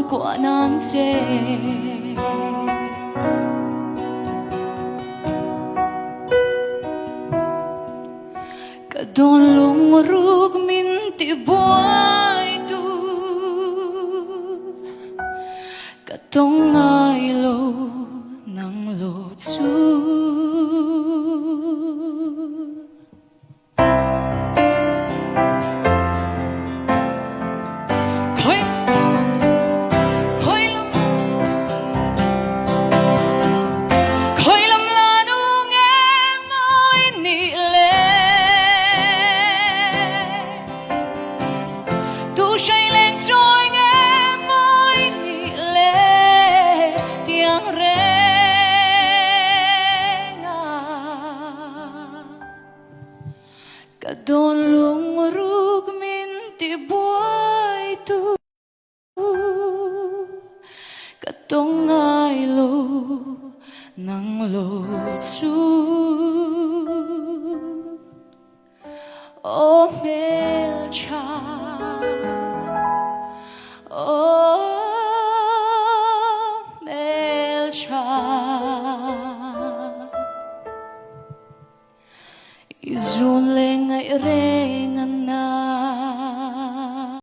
son của nàng chê cả đồn lung ruk min ti boy tu cả tông ai lo nang lo chu cả đồn lung ruk min ti boy tu cả tông ai lo nang lo chu o mel cha o mel cha izun le ngai rengan